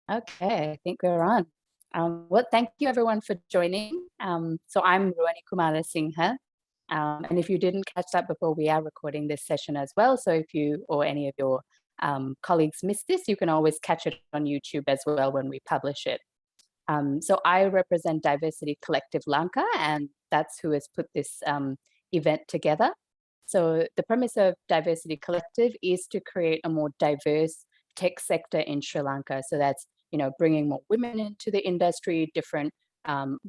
Okay, I think we're on. Well, thank you everyone for joining. So I'm Ruani Kumala Singha. And if you didn't catch that before, we are recording this session as well. So if you or any of your colleagues missed this, you can always catch it on YouTube as well when we publish it. So I represent Diversity Collective Lanka, and that's who has put this event together. So the premise of Diversity Collective is to create a more diverse tech sector in Sri Lanka. So that's, bringing more women into the industry, different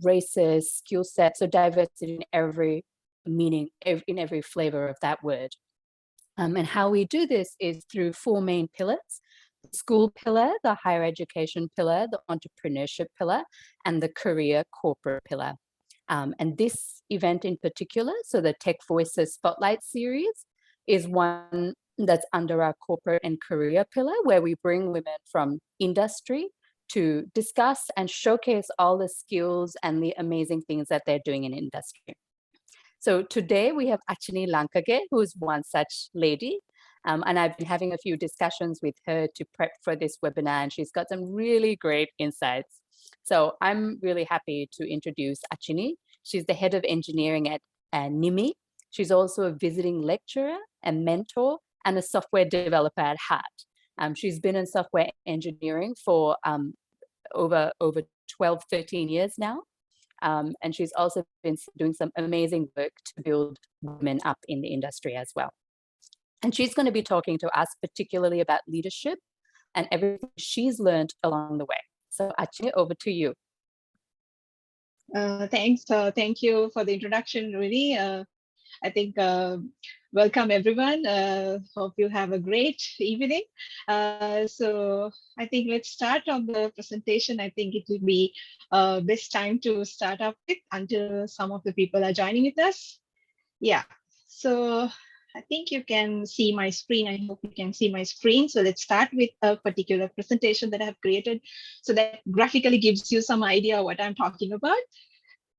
races, skill sets, so diversity in every meaning, in every flavor of that word. And how we do this is through four main pillars: the school pillar, the higher education pillar, the entrepreneurship pillar, and the career corporate pillar. And this event in particular, so the Tech Voices Spotlight Series, is one that's under our corporate and career pillar, where we bring women from industry to discuss and showcase all the skills and the amazing things that they're doing in industry. So today we have Achini Lankage, who is one such lady. And I've been having a few discussions with her to prep for this webinar, and she's got some really great insights. So I'm really happy to introduce Achini. She's the head of engineering at NIMI. She's also a visiting lecturer, a mentor, and a software developer at heart. She's been in software engineering for over 12, 13 years now. And she's also been doing some amazing work to build women up in the industry as well. And she's going to be talking to us particularly about leadership and everything she's learned along the way. So Achini, over to you. Thanks. Thank you for the introduction, Rudy. I think welcome everyone. Hope you have a great evening. So I think let's start on the presentation. I think it will be best time to start up with until some of the people are joining with us. Yeah, so I think you can see my screen. I hope you can see my screen. So let's start with a particular presentation that I have created so that graphically gives you some idea what I'm talking about.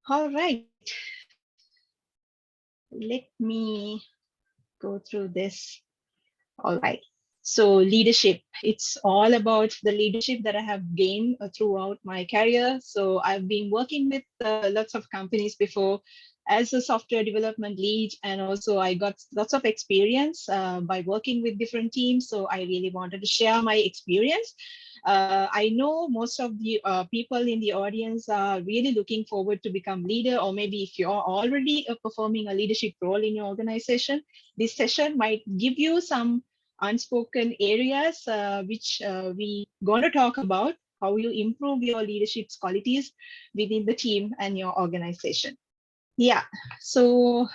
All right. Let me go through this. All right. So leadership, it's all about the leadership that I have gained throughout my career. So I've been working with lots of companies before as a software development lead, and also I got lots of experience by working with different teams. So I really wanted to share my experience. I know most of the people in the audience are really looking forward to become leader, or maybe if you're already performing a leadership role in your organization, this session might give you some unspoken areas which we going to talk about, how you improve your leadership qualities within the team and your organization. Yeah, so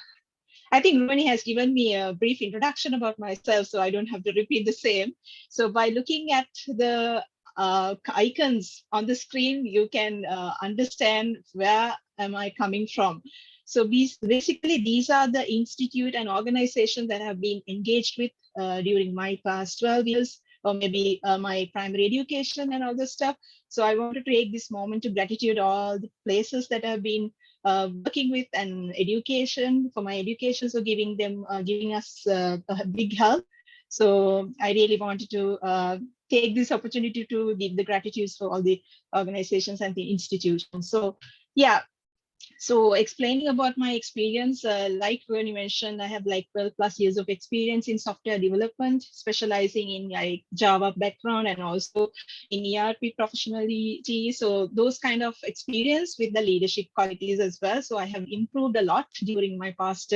I think Ruani has given me a brief introduction about myself, so I don't have to repeat the same. So by looking at the icons on the screen, you can understand where am I coming from. So basically, these are the institute and organizations that have been engaged with during my past 12 years, or maybe my primary education and all this stuff. So I want to take this moment to gratitude all the places that have been working with and education for my education, so giving us a big help. So I really wanted to take this opportunity to give the gratitudes for all the organizations and the institutions. So yeah, so explaining about my experience, like when you mentioned, I have like 12 plus years of experience in software development, specializing in like Java background and also in ERP professionality. So those kind of experience with the leadership qualities as well. So I have improved a lot during my past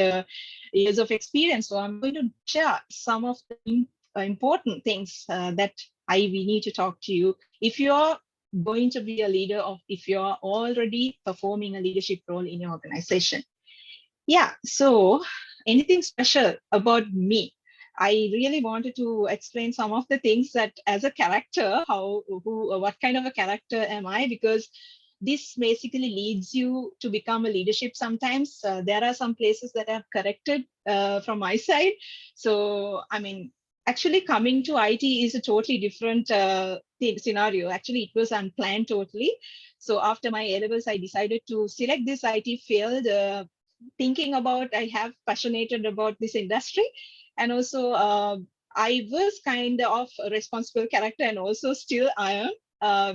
years of experience. So I'm going to share some of the important things that we need to talk to you. If you're going to be a leader, of if you're already performing a leadership role in your organization. Yeah, so anything special about me? I really wanted to explain some of the things that as a character, what kind of a character am I? Because this basically leads you to become a leadership. Sometimes there are some places that I've corrected from my side. So, I mean, actually coming to IT is a totally different scenario. Actually, it was unplanned totally. So after my A-levels, I decided to select this IT field, thinking about I have passionate about this industry. And also I was kind of a responsible character, and also still I am.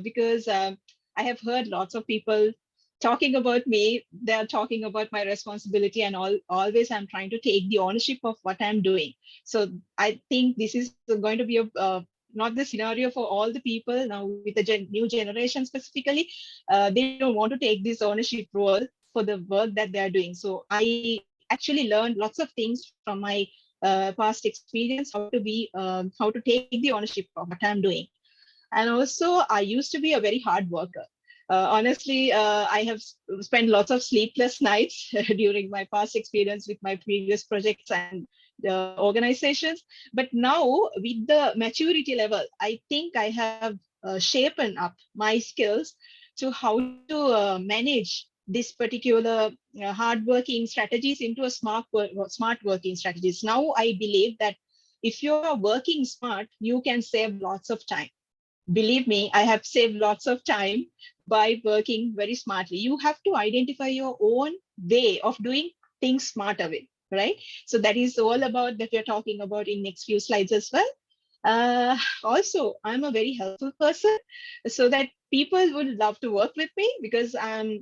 because I have heard lots of people talking about me. They're talking about my responsibility, and always I'm trying to take the ownership of what I'm doing. So I think this is going to be not the scenario for all the people now with the new generation specifically. They don't want to take this ownership role for the work that they are doing. So I actually learned lots of things from my past experience, how to take the ownership of what I'm doing. And also, I used to be a very hard worker. Honestly, I have spent lots of sleepless nights during my past experience with my previous projects and organizations. But now, with the maturity level, I think I have shapen up my skills to how to manage this particular hard-working strategies into a smart working strategies. Now, I believe that if you are working smart, you can save lots of time. Believe me, I have saved lots of time by working very smartly. You have to identify your own way of doing things smarter way, right? So that is all about that we're talking about in next few slides as well. Also, I'm a very helpful person, so that people would love to work with me because I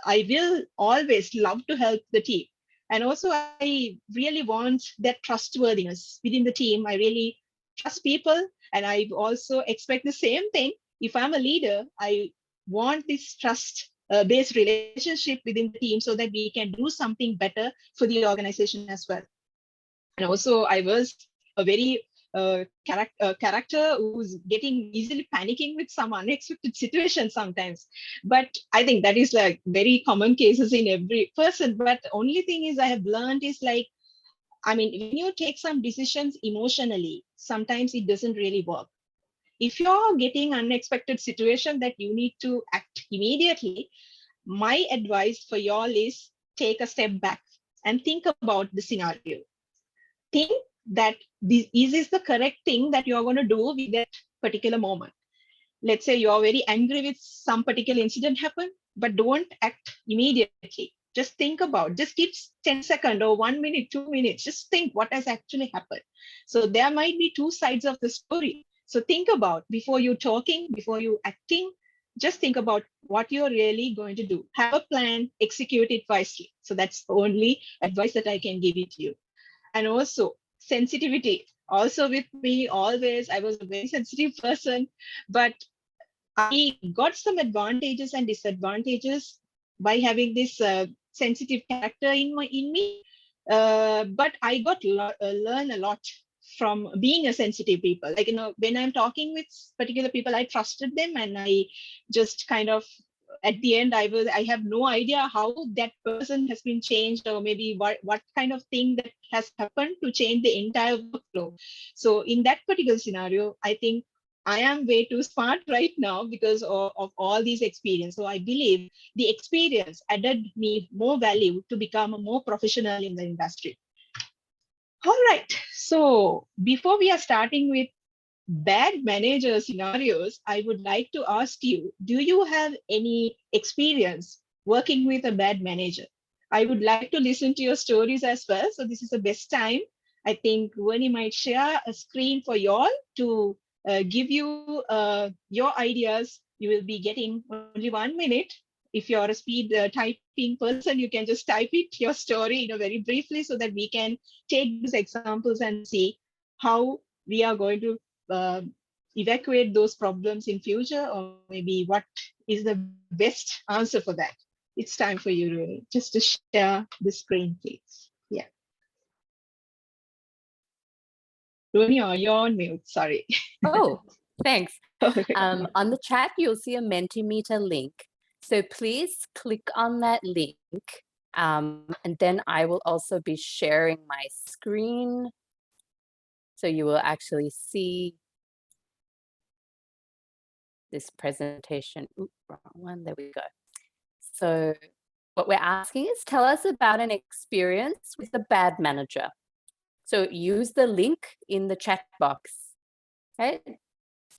will always love to help the team. And also, I really want that trustworthiness within the team. I really trust people, and I also expect the same thing. If I'm a leader, I want this trust based relationship within the team so that we can do something better for the organization as well. And also, I was a very character who's getting easily panicking with some unexpected situations sometimes. But I think that is like very common cases in every person. But the only thing is I have learned is like, I mean, when you take some decisions emotionally, sometimes it doesn't really work. If you're getting unexpected situation that you need to act immediately, my advice for y'all is take a step back and think about the scenario. Think that is this the correct thing that you're going to do with that particular moment. Let's say you're very angry with some particular incident happen, but don't act immediately. Just think about, just give 10 seconds or 1 minute, 2 minutes, just think what has actually happened. So there might be two sides of the story. So think about before you talking, before you acting, just think about what you're really going to do. Have a plan, execute it wisely. So that's the only advice that I can give it to you. And also sensitivity also with me always. I was a very sensitive person, but I got some advantages and disadvantages by having this sensitive character in me. But I got learn a lot from being a sensitive people. Like, when I'm talking with particular people, I trusted them, and I just kind of at the end I have no idea how that person has been changed, or maybe what kind of thing that has happened to change the entire workflow. So in that particular scenario, I think I am way too smart right now because of all these experience. So I believe the experience added me more value to become a more professional in the industry. All right. So before we are starting with bad manager scenarios, I would like to ask you, do you have any experience working with a bad manager? I would like to listen to your stories as well. So this is the best time. I think Vani might share a screen for you all to give you your ideas. You will be getting only 1 minute. If you're a speed typing person, you can just type it, your story, very briefly, so that we can take these examples and see how we are going to evacuate those problems in future, or maybe what is the best answer for that. It's time for you, Rooney, just to share the screen, please. Yeah. Rooney, you're on mute, sorry. Oh, thanks. On the chat, you'll see a Mentimeter link. So please click on that link. And then I will also be sharing my screen. So you will actually see this presentation. Oops, wrong one. There we go. So what we're asking is, tell us about an experience with a bad manager. So use the link in the chat box. Okay.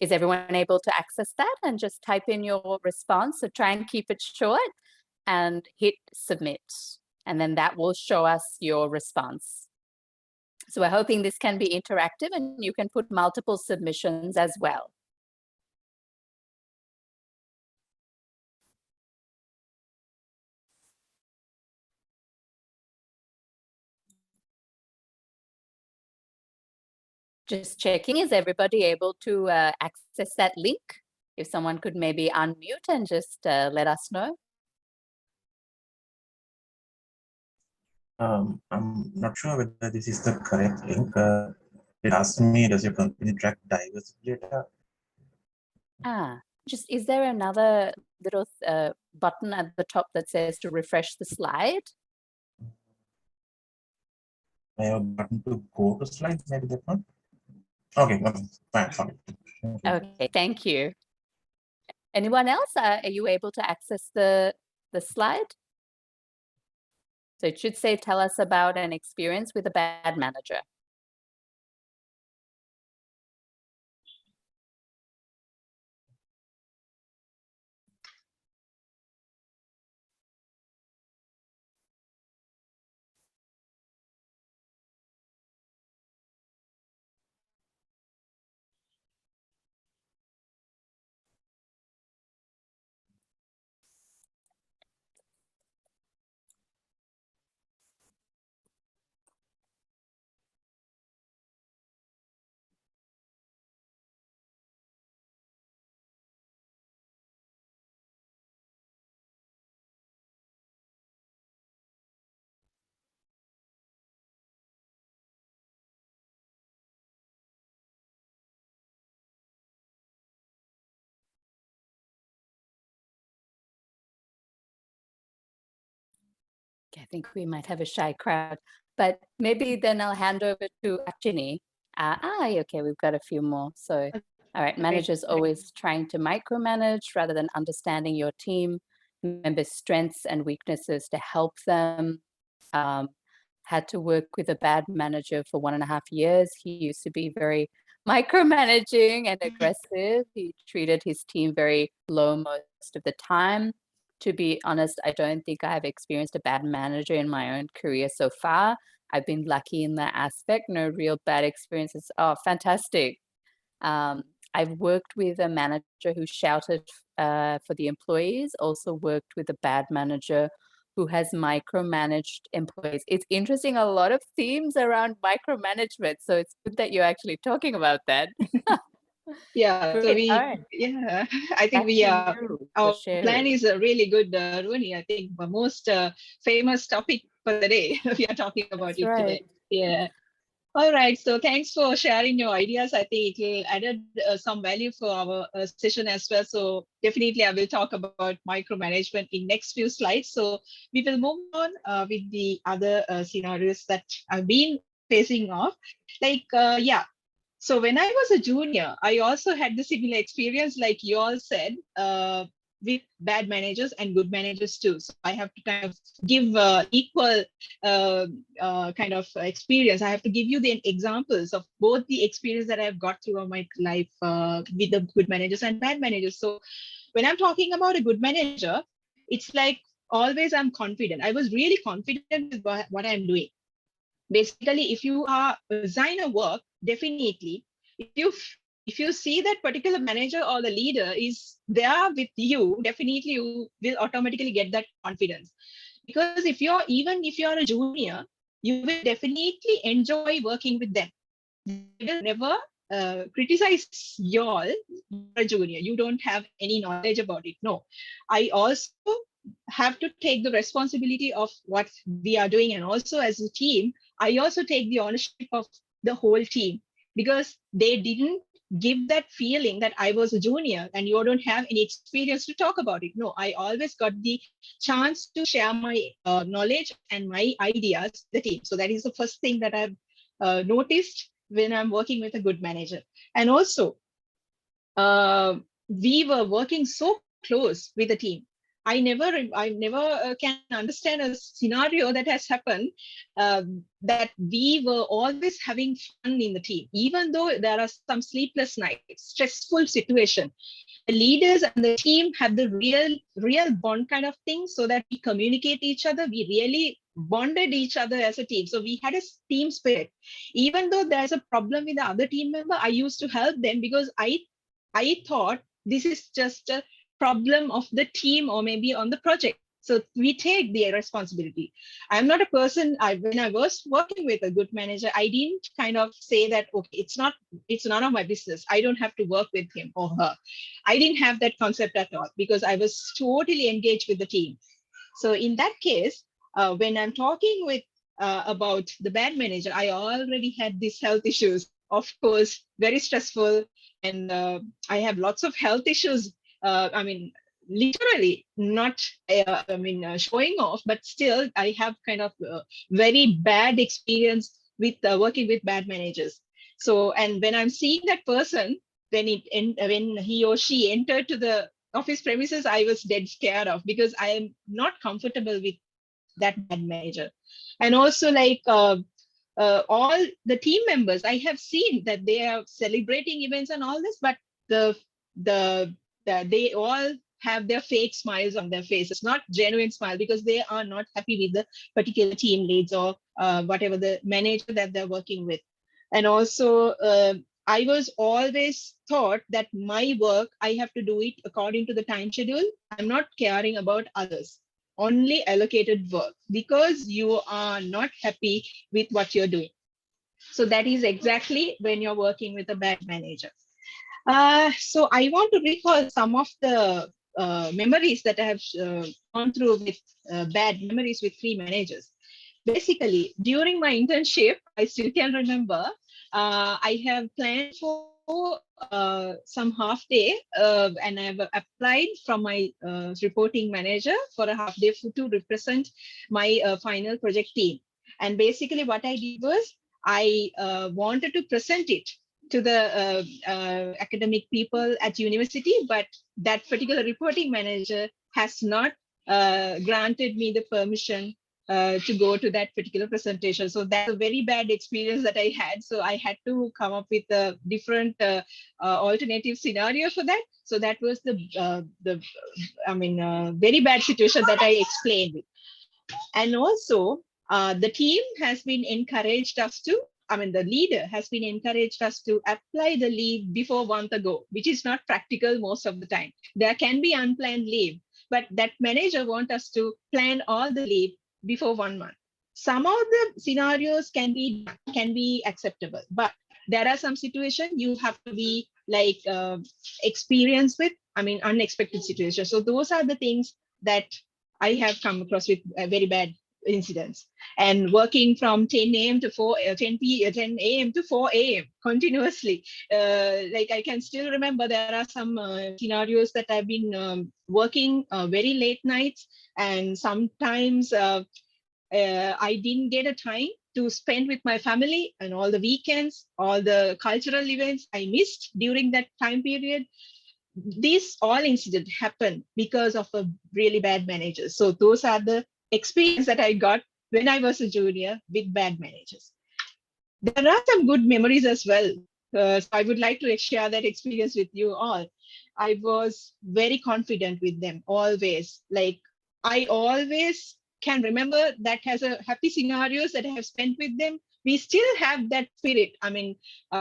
Is everyone able to access that and just type in your response? So try and keep it short and hit submit. And then that will show us your response. So we're hoping this can be interactive and you can put multiple submissions as well. Just checking, is everybody able to access that link? If someone could maybe unmute and just let us know. I'm not sure whether this is the correct link. It asked me, does your company track diversity data? Just, is there another little button at the top that says to refresh the slide? I have a button to go to slides, maybe that one. Okay, fine. Okay, thank you. Anyone else? Are you able to access the slide? So it should say, tell us about an experience with a bad manager. I think we might have a shy crowd, but maybe then I'll hand over to Achini. Okay, we've got a few more. So, all right, managers always trying to micromanage rather than understanding your team members' strengths and weaknesses to help them. Had to work with a bad manager for 1.5 years. He used to be very micromanaging and aggressive. He treated his team very low most of the time. To be honest, I don't think I have experienced a bad manager in my own career so far. I've been lucky in that aspect. No real bad experiences. Oh, fantastic. I've worked with a manager who shouted for the employees, also worked with a bad manager who has micromanaged employees. It's interesting, a lot of themes around micromanagement. So it's good that you're actually talking about that. Yeah, so Great. All right. I think Back to you our for sharing. plan is a really good, Rooney. I think the most famous topic for the day. We are talking about That's it right. today. Yeah. All right. So thanks for sharing your ideas. I think it will added some value for our session as well. So definitely I will talk about micromanagement in next few slides. So we will move on with the other scenarios that I've been facing off. Like, yeah. So when I was a junior, I also had the similar experience, like you all said, with bad managers and good managers too. So I have to kind of give equal kind of experience. I have to give you the examples of both the experience that I've got throughout my life with the good managers and bad managers. So when I'm talking about a good manager, it's like always I'm confident. I was really confident with what I'm doing. Basically, if you are assign a work, definitely if you see that particular manager or the leader is there with you, definitely you will automatically get that confidence. Because if you're a junior, you will definitely enjoy working with them. They will never criticize y'all. You're a junior, you don't have any knowledge about it. No, I also have to take the responsibility of what we are doing, and also as a team I also take the ownership of the whole team, because they didn't give that feeling that I was a junior and you don't have any experience to talk about it. No, I always got the chance to share my knowledge and my ideas with the team. So that is the first thing that I've noticed when I'm working with a good manager. And also, we were working so close with the team. I never can understand a scenario that has happened that we were always having fun in the team, even though there are some sleepless nights, stressful situation. The leaders and the team have the real bond kind of thing, so that we communicate each other. We really bonded each other as a team. So we had a team spirit. Even though there's a problem with the other team member, I used to help them, because I thought this is just a problem of the team or maybe on the project. So we take the responsibility. I'm not a person, when I was working with a good manager, I didn't kind of say that, okay, it's none of my business. I don't have to work with him or her. I didn't have that concept at all because I was totally engaged with the team. So in that case, when I'm talking with about the bad manager, I already had these health issues, of course, very stressful. And I have lots of health issues. I mean, literally not showing off, but still I have kind of very bad experience with working with bad managers. So, and when I'm seeing that person, when he or she entered to the office premises, I was dead scared of, because I am not comfortable with that bad manager. And also, like all the team members, I have seen that they are celebrating events and all this, but they all have their fake smiles on their faces, not genuine smile, because they are not happy with the particular team leads or whatever the manager that they're working with. And also, I was always thought that my work, I have to do it according to the time schedule. I'm not caring about others, only allocated work, because you are not happy with what you're doing. So that is exactly when you're working with a bad manager. So I want to recall some of the memories that I have gone through with bad memories with three managers. Basically, during my internship, I still can remember, I have planned for some half day, and I've applied from my reporting manager for a half day to represent my final project team. And basically what I did was, I wanted to present it to the academic people at university, but that particular reporting manager has not granted me the permission to go to that particular presentation. So that's a very bad experience that I had. So I had to come up with a different alternative scenario for that. So that was the very bad situation that I explained with. And also, the team has been encouraged us to, the leader has been encouraged us to apply the leave before 1 month ago, which is not practical most of the time. There can be unplanned leave, but that manager wants us to plan all the leave before 1 month. Some of the scenarios can be acceptable, but there are some situations you have to be like experienced with, unexpected situations. So those are the things that I have come across with very bad incidents. And working from 10 a.m. to 10 a.m. to 4 a.m. continuously. Like I can still remember there are some scenarios that I've been working very late nights, and sometimes I didn't get a time to spend with my family, and all the weekends, all the cultural events I missed during that time period. These all incidents happen because of a really bad manager. So those are the experience that I got when I was a junior with bad managers. There are some good memories as well. So I would like to share that experience with you all. I was very confident with them always. Like I always can remember that has a happy scenarios that I have spent with them. We still have that spirit.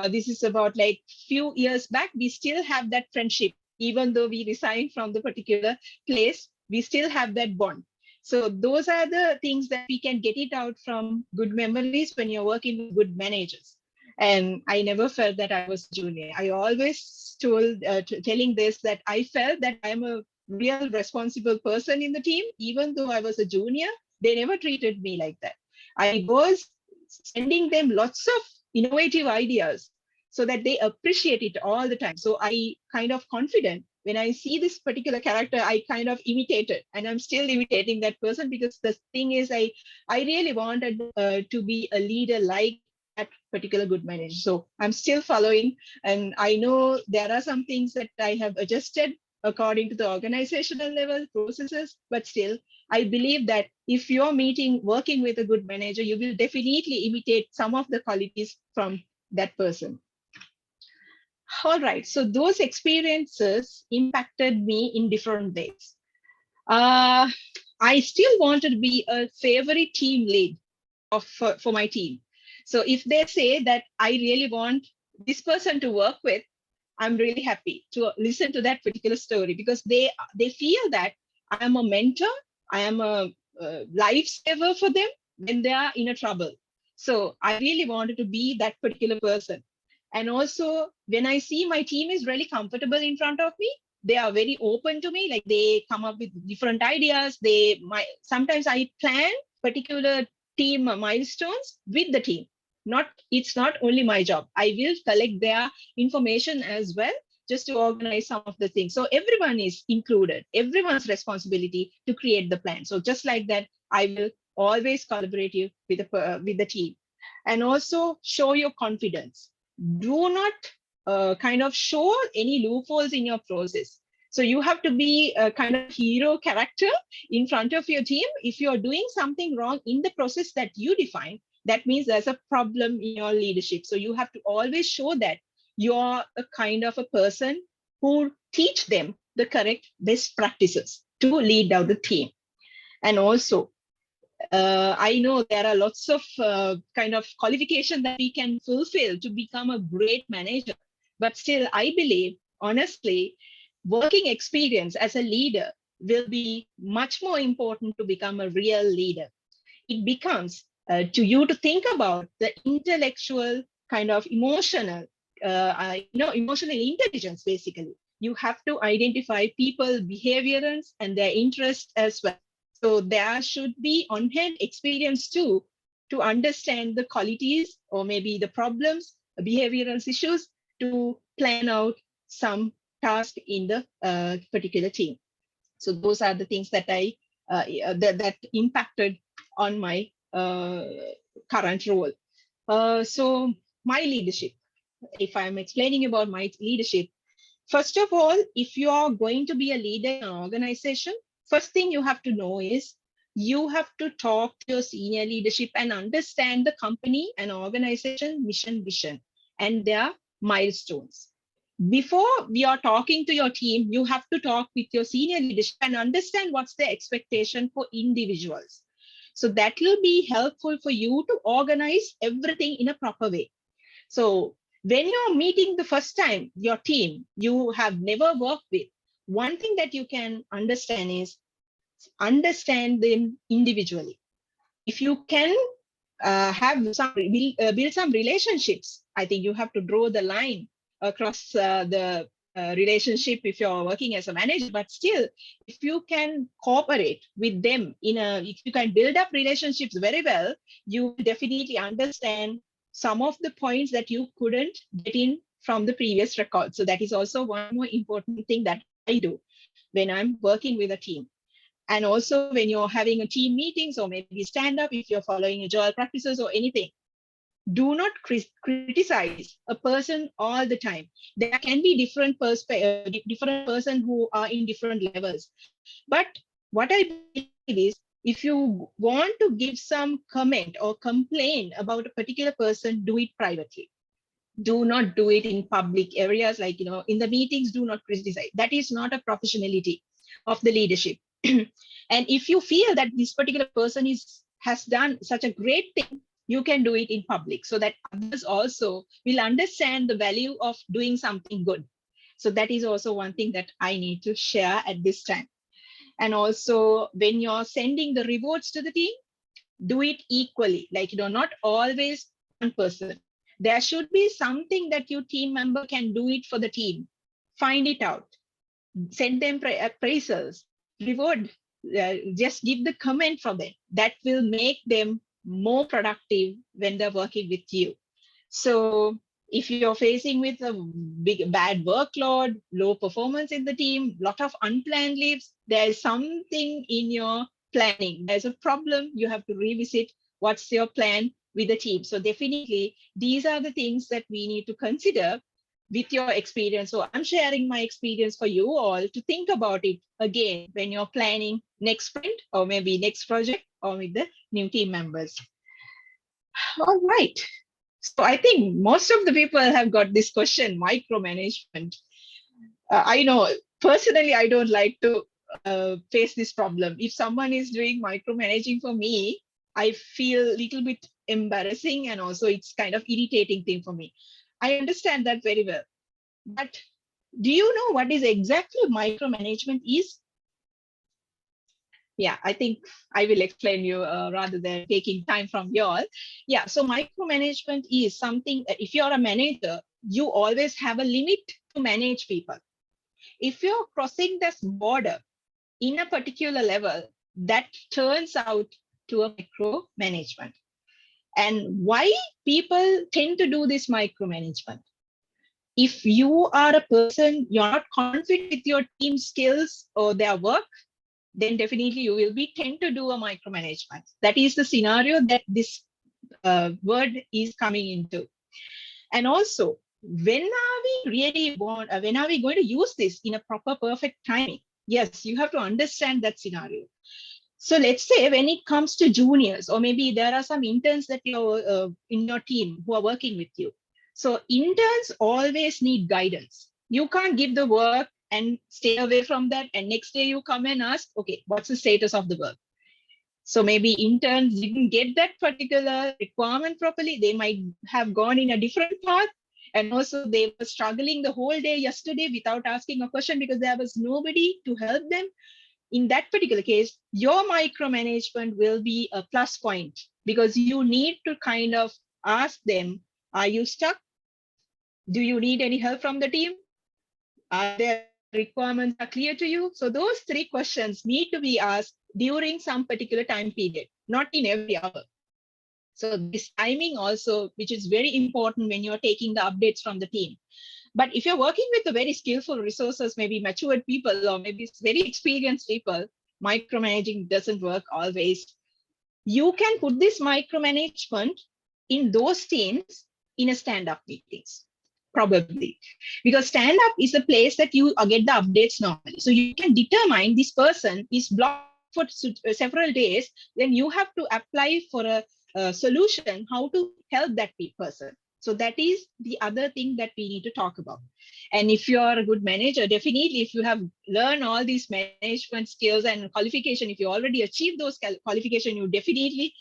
This is about like few years back. We still have that friendship. Even though we resigned from the particular place, we still have that bond. So those are the things that we can get it out from good memories when you're working with good managers. And I never felt that I was junior. I always telling this that I felt that I'm a real responsible person in the team. Even though I was a junior, they never treated me like that. I was sending them lots of innovative ideas so that they appreciate it all the time. So I kind of confident when I see this particular character, I kind of imitate it, and I'm still imitating that person, because the thing is, I really wanted to be a leader like that particular good manager. So I'm still following, and I know there are some things that I have adjusted according to the organizational level processes, but still, I believe that if you're working with a good manager, you will definitely imitate some of the qualities from that person. All right, so those experiences impacted me in different ways. I still wanted to be a favorite team lead for my team. So if they say that I really want this person to work with, I'm really happy to listen to that particular story, because they feel that I'm a mentor, I am a lifesaver for them when they are in a trouble. So I really wanted to be that particular person. And also, when I see my team is really comfortable in front of me, they are very open to me. Like they come up with different ideas. Sometimes I plan particular team milestones with the team. It's not only my job. I will collect their information as well, just to organize some of the things. So everyone is included, everyone's responsibility to create the plan. So just like that, I will always collaborate you with the team. And also show your confidence. Do not kind of show any loopholes in your process. So you have to be a kind of hero character in front of your team. If you're doing something wrong in the process that you define, that means there's a problem in your leadership. So you have to always show that you're a kind of a person who teach them the correct best practices to lead out the team. And also, I know there are lots of kind of qualification that we can fulfill to become a great manager. But still, I believe, honestly, working experience as a leader will be much more important to become a real leader. It becomes to you to think about the intellectual kind of emotional intelligence, basically. You have to identify people's behaviors and their interests as well. So there should be on-hand experience too, to understand the qualities or maybe the problems, behavioral issues, to plan out some task in the particular team. So those are the things that that impacted on my current role. So my leadership, if I'm explaining about my leadership, first of all, if you are going to be a leader in an organization, first thing you have to know is you have to talk to your senior leadership and understand the company and organization mission, vision, and their milestones. Before we are talking to your team, you have to talk with your senior leadership and understand what's the expectation for individuals. So that will be helpful for you to organize everything in a proper way. So when you're meeting the first time, your team you have never worked with, one thing that you can understand is understand them individually. If you can build some relationships, I think you have to draw the line across the relationship if you're working as a manager. But still, if you can cooperate with them if you can build up relationships very well, you definitely understand some of the points that you couldn't get in from the previous record. So that is also one more important thing that I do when I'm working with a team. And also when you're having a team meetings or maybe stand up, if you're following agile practices or anything, do not criticize a person all the time. There can be different person who are in different levels. But what I believe is, if you want to give some comment or complain about a particular person, do it privately. Do not do it in public areas, like, in the meetings, do not criticize. That is not a professionality of the leadership. And if you feel that this particular person has done such a great thing, you can do it in public so that others also will understand the value of doing something good. So that is also one thing that I need to share at this time. And also when you're sending the rewards to the team, do it equally. Like, not always one person. There should be something that your team member can do it for the team. Find it out. Send them appraisals. Reward. Just give the comment from them. That will make them more productive when they're working with you. So if you're facing with a bad workload, low performance in the team, lot of unplanned leaves, there is something in your planning. There's a problem. You have to revisit what's your plan with the team. So definitely these are the things that we need to consider with your experience. So I'm sharing my experience for you all to think about it again when you're planning next sprint or maybe next project or with the new team members. All right. So I think most of the people have got this question, micromanagement. I know personally, I don't like to face this problem. If someone is doing micromanaging for me, I feel a little bit embarrassing, and also it's kind of irritating thing for me. I understand that very well. But do you know what is exactly micromanagement is? Yeah, I think I will explain you rather than taking time from you all. Yeah, so micromanagement is something, if you're a manager, you always have a limit to manage people. If you're crossing this border in a particular level, that turns out to a micromanagement. And why people tend to do this micromanagement? If you are a person, you're not confident with your team skills or their work, then definitely you will be tend to do a micromanagement. That is the scenario that this word is coming into. And also, when are we going to use this in a proper, perfect timing? Yes, you have to understand that scenario. So let's say when it comes to juniors, or maybe there are some interns that you're in your team who are working with you. So interns always need guidance. You can't give the work and stay away from that. And next day you come and ask, okay, what's the status of the work? So maybe interns didn't get that particular requirement properly. They might have gone in a different path. And also they were struggling the whole day yesterday without asking a question because there was nobody to help them. In that particular case, your micromanagement will be a plus point because you need to kind of ask them, are you stuck? Do you need any help from the team? Are their requirements are clear to you? So those three questions need to be asked during some particular time period, not in every hour. So this timing also, which is very important when you're taking the updates from the team. But if you're working with a very skillful resources, maybe matured people or maybe very experienced people, micromanaging doesn't work always. You can put this micromanagement in those teams in a stand-up meetings, probably. Because stand-up is a place that you get the updates normally. So you can determine this person is blocked for several days, then you have to apply for a solution, how to help that person. So that is the other thing that we need to talk about. And if you are a good manager, definitely if you have learned all these management skills and qualification, if you already achieved those qualification, you definitely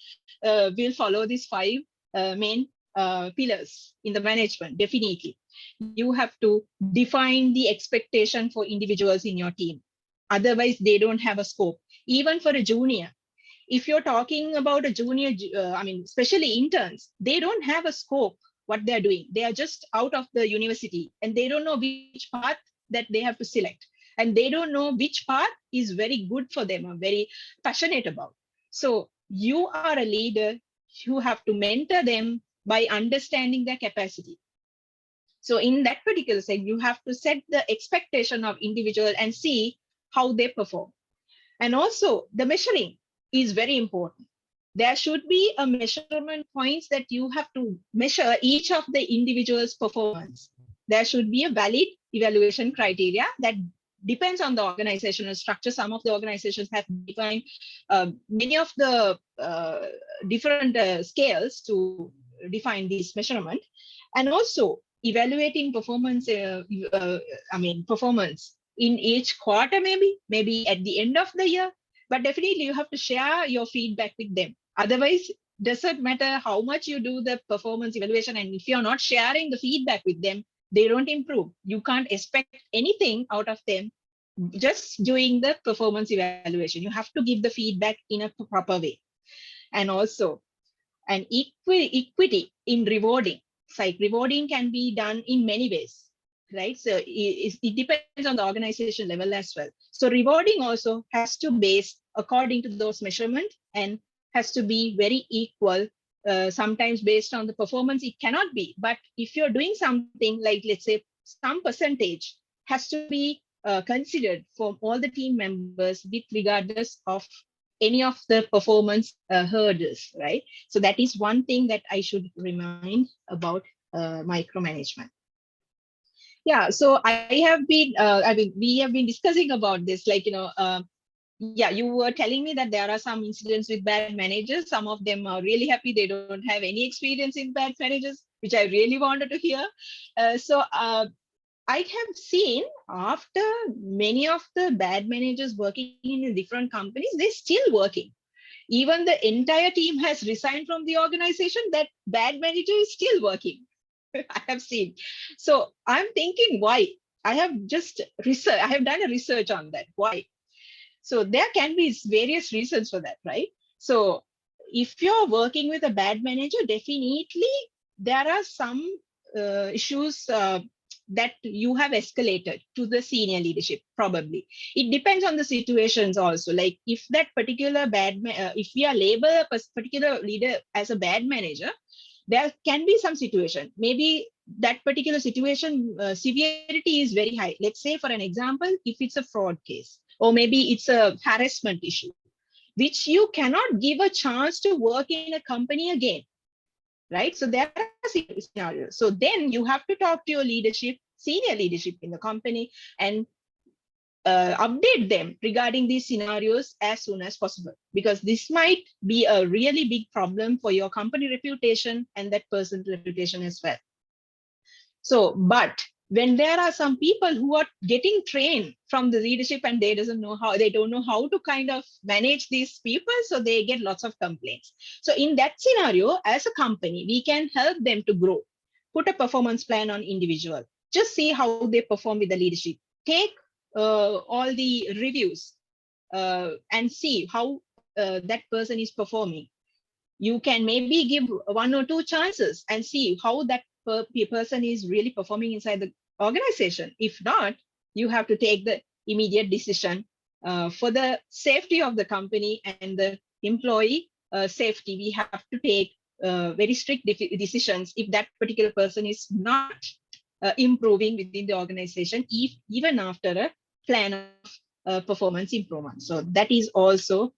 will follow these 5 main pillars in the management. Definitely. You have to define the expectation for individuals in your team. Otherwise, they don't have a scope. Even for a junior, if you're talking about a junior, especially interns, they don't have a scope what they're doing. They are just out of the university and they don't know which path that they have to select. And they don't know which path is very good for them or very passionate about. So you are a leader, you have to mentor them by understanding their capacity. So in that particular thing, you have to set the expectation of individual and see how they perform. And also the measuring is very important. There should be a measurement points that you have to measure each of the individual's performance. There should be a valid evaluation criteria that depends on the organizational structure. Some of the organizations have defined many of the different scales to define this measurement. And also evaluating performance, performance in each quarter, maybe at the end of the year. But definitely you have to share your feedback with them. Otherwise, doesn't matter how much you do the performance evaluation, and if you're not sharing the feedback with them, they don't improve. You can't expect anything out of them just doing the performance evaluation. You have to give the feedback in a proper way. And also an equity in rewarding. Like rewarding can be done in many ways, right? So it depends on the organization level as well. So rewarding also has to base according to those measurements and has to be very equal. Sometimes based on the performance, it cannot be. But if you're doing something like, let's say, some percentage has to be considered for all the team members with regardless of any of the performance hurdles, right? So that is one thing that I should remind about micromanagement. Yeah, so we have been discussing about this, like, yeah, you were telling me that there are some incidents with bad managers. Some of them are really happy they don't have any experience in bad managers, which I really wanted to hear. I have seen after many of the bad managers working in different companies, they're still working. Even the entire team has resigned from the organization, that bad manager is still working. I have seen. So I'm thinking why? I have done a research on that. Why? So there can be various reasons for that, right? So if you're working with a bad manager, definitely there are some issues that you have escalated to the senior leadership, probably. It depends on the situations also. Like if that particular if we are label a particular leader as a bad manager, there can be some situation. Maybe that particular situation severity is very high. Let's say, for an example, if it's a fraud case, or maybe it's a harassment issue, which you cannot give a chance to work in a company again, right? So there are scenarios. So then you have to talk to your leadership, senior leadership in the company, and update them regarding these scenarios as soon as possible, because this might be a really big problem for your company reputation and that person's reputation as well. So, but when there are some people who are getting trained from the leadership and they don't know how to kind of manage these people, so they get lots of complaints. So in that scenario, as a company, we can help them to grow, put a performance plan on individual, just see how they perform with the leadership, take all the reviews and see how that person is performing. You can maybe give 1 or 2 chances and see how that person is really performing inside the organization. If not, you have to take the immediate decision for the safety of the company and the employee safety. We have to take very strict decisions if that particular person is not improving within the organization, even after a plan of performance improvement. So that is also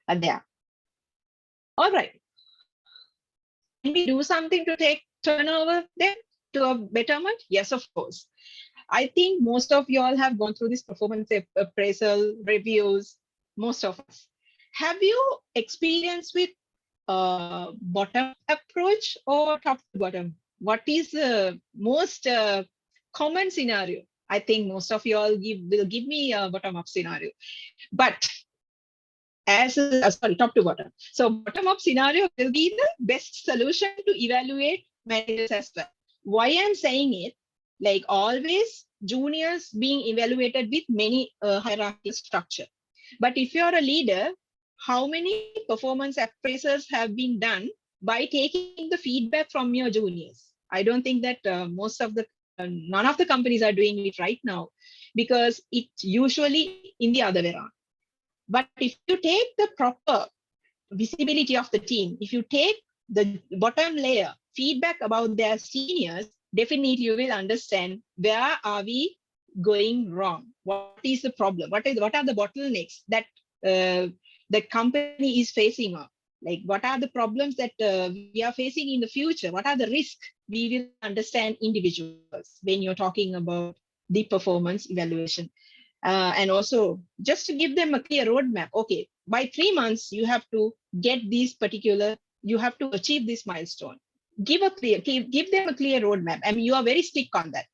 there. All right. Can we do something to take turnover then to a betterment? Yes, of course. I think most of you all have gone through this performance appraisal reviews, most of us. Have you experienced with bottom approach or top to bottom? What is the most common scenario? I think most of you all will give me a bottom up scenario, but as sorry, top to bottom. So bottom up scenario will be the best solution to evaluate managers as well. Why I'm saying it, like always, juniors being evaluated with many hierarchical structure. But if you're a leader, how many performance appraisals have been done by taking the feedback from your juniors? I don't think that none of the companies are doing it right now, because it's usually in the other way around. But if you take the proper visibility of the team, if you take the bottom layer feedback about their seniors, definitely you will understand where are we going wrong. What is the problem? What are the bottlenecks that the company is facing on? Like, what are the problems that we are facing in the future? What are the risks? We will understand individuals when you're talking about the performance evaluation. And also just to give them a clear roadmap. Okay, by 3 months, you have to get these you have to achieve this milestone. Give them a clear roadmap. I mean, you are very strict on that,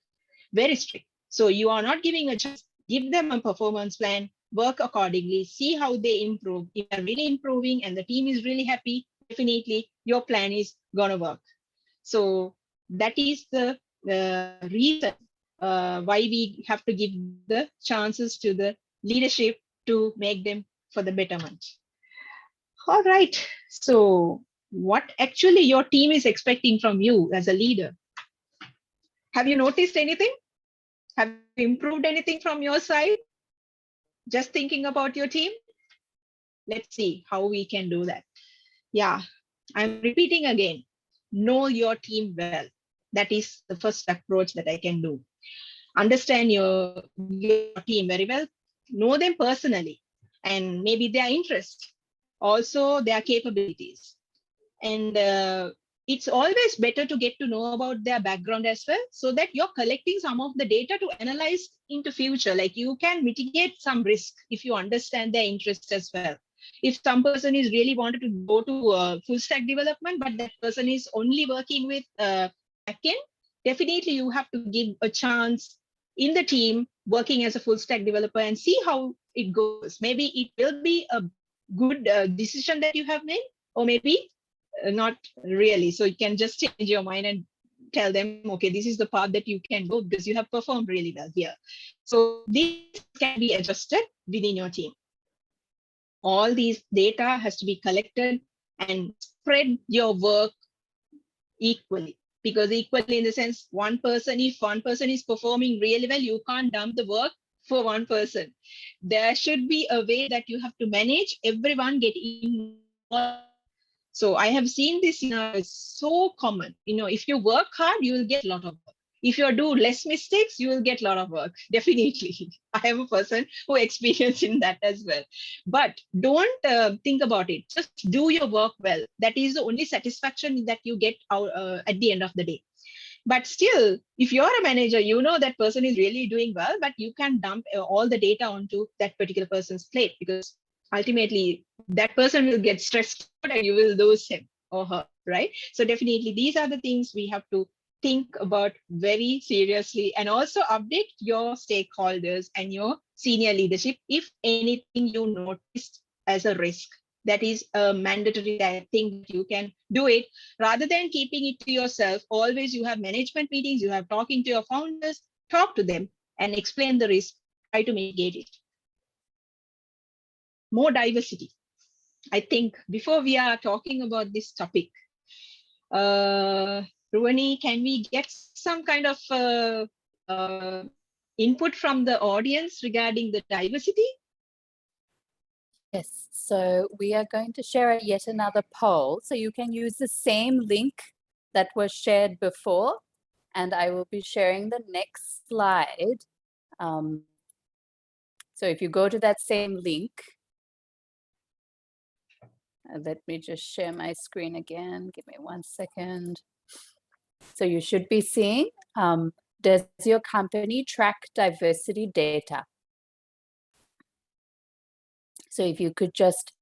very strict. So you are not giving a chance, give them a performance plan, work accordingly, see how they improve. If they're really improving and the team is really happy, definitely your plan is gonna work. So that is the reason why we have to give the chances to the leadership to make them for the betterment. All right. So what actually your team is expecting from you as a leader? Have you noticed anything? Have you improved anything from your side? Just thinking about your team? Let's see how we can do that. Yeah, I'm repeating again. Know your team well. That is the first approach that I can do. Understand your team very well. Know them personally, and maybe their interests, also their capabilities. And it's always better to get to know about their background as well, so that you're collecting some of the data to analyze into future. Like, you can mitigate some risk if you understand their interests as well. If some person is really wanted to go to full stack development, but that person is only working with backend, definitely you have to give a chance in the team working as a full stack developer and see how it goes. Maybe it will be a good decision that you have made, or maybe not really. So you can just change your mind and tell them, okay, this is the path that you can go because you have performed really well here. So this can be adjusted within your team. All these data has to be collected and spread your work equally. Because equally in the sense, if one person is performing really well, you can't dump the work for one person. There should be a way that you have to manage everyone getting involved. So I have seen this scenario is so common. If you work hard, you will get a lot of work. If you do less mistakes, you will get a lot of work. Definitely. I am a person who experienced in that as well. But don't think about it. Just do your work well. That is the only satisfaction that you get out, at the end of the day. But still, if you're a manager, you know that person is really doing well, but you can dump all the data onto that particular person's plate, because ultimately that person will get stressed out and you will lose him or her, right? So definitely these are the things we have to think about very seriously, and also update your stakeholders and your senior leadership if anything you noticed as a risk. That is a mandatory thing. You can do it rather than keeping it to yourself. Always you have management meetings, you have talking to your founders, talk to them and explain the risk, try to mitigate it. More diversity. I think before we are talking about this topic, Ruani, can we get some kind of input from the audience regarding the diversity? Yes, so we are going to share yet another poll. So you can use the same link that was shared before, and I will be sharing the next slide. So if you go to that same link, let me just share my screen again. Give me 1 second. So you should be seeing, does your company track diversity data? So if you could just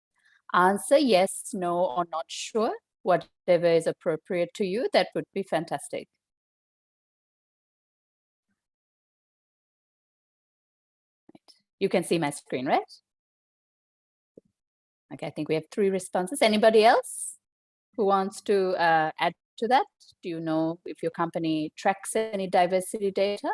answer yes, no, or not sure, whatever is appropriate to you, that would be fantastic. Right. You can see my screen, right? Okay, I think we have 3 responses. Anybody else who wants to add to that? Do you know if your company tracks any diversity data?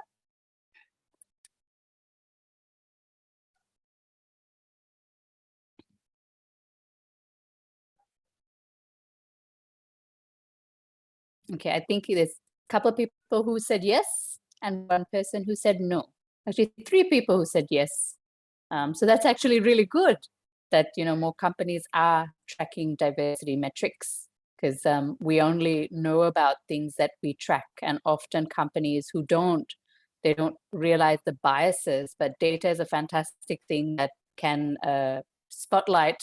Okay, I think there's a couple of people who said yes and 1 person who said no. Actually, 3 people who said yes. So that's actually really good that more companies are tracking diversity metrics, because we only know about things that we track, and often companies who they don't realize the biases. But data is a fantastic thing that can spotlight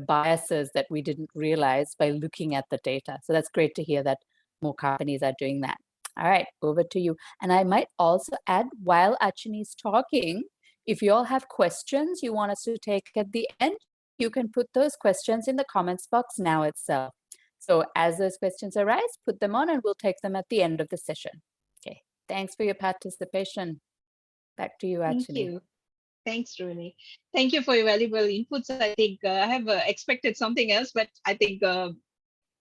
biases that we didn't realize by looking at the data. So that's great to hear that more companies are doing that. All right, over to you. And I might also add, while Achini is talking, if you all have questions you want us to take at the end, you can put those questions in the comments box now itself. So as those questions arise, put them on and we'll take them at the end of the session. Okay, thanks for your participation. Back to you, Achini. Thank you. Thanks, Ruani. Thank you for your valuable inputs. I think I have expected something else, but I think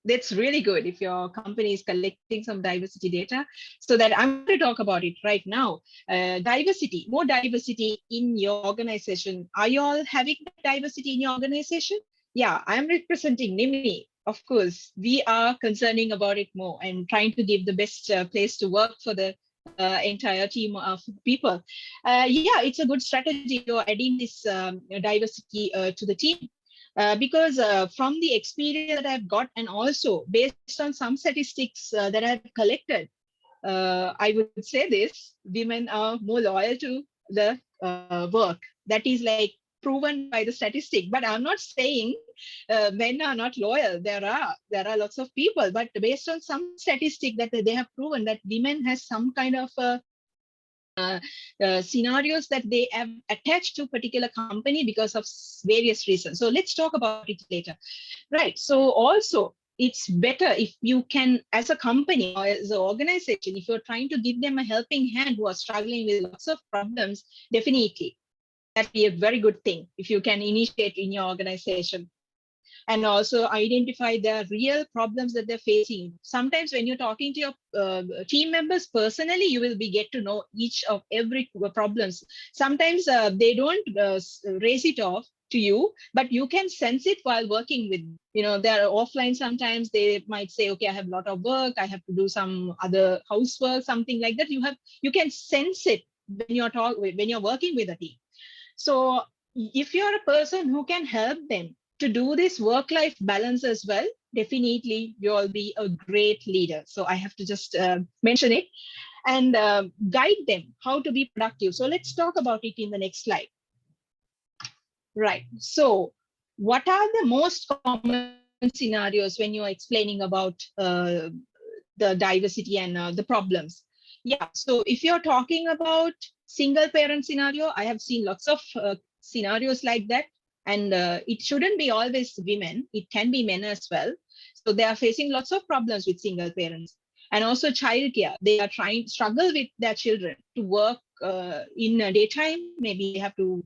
that's really good if your company is collecting some diversity data. So that I'm going to talk about it right now. Diversity, more diversity in your organization. Are you all having diversity in your organization? Yeah, I'm representing NIMI. Of course, we are concerning about it more and trying to give the best place to work for the entire team of people. Yeah, it's a good strategy. You're adding this diversity to the team. Because from the experience that I've got, and also based on some statistics that I've collected, I would say this: women are more loyal to the work. That is like proven by the statistic. But I'm not saying men are not loyal. There are lots of people, but based on some statistic that they have proven that women has some kind of scenarios that they have attached to particular company because of various reasons. So let's talk about it later. Right. So also it's better if you can, as a company or as an organization, if you're trying to give them a helping hand who are struggling with lots of problems, definitely that'd be a very good thing if you can initiate in your organization. And also identify the real problems that they're facing. Sometimes when you're talking to your team members personally, you will get to know each of every problems. Sometimes they don't raise it off to to you, but you can sense it while working with, they're offline. Sometimes they might say, okay, I have a lot of work, I have to do some other housework, something like that. You can sense it when you're working with a team. So if you're a person who can help them to do this work-life balance as well, definitely you'll be a great leader. So I have to just mention it and guide them how to be productive. So let's talk about it in the next slide. Right. So what are the most common scenarios when you're explaining about the diversity and the problems? Yeah. So if you're talking about single parent scenario, I have seen lots of scenarios like that. And it shouldn't be always women. It can be men as well. So they are facing lots of problems with single parents. And also childcare. They are struggle with their children to work in daytime. Maybe they have to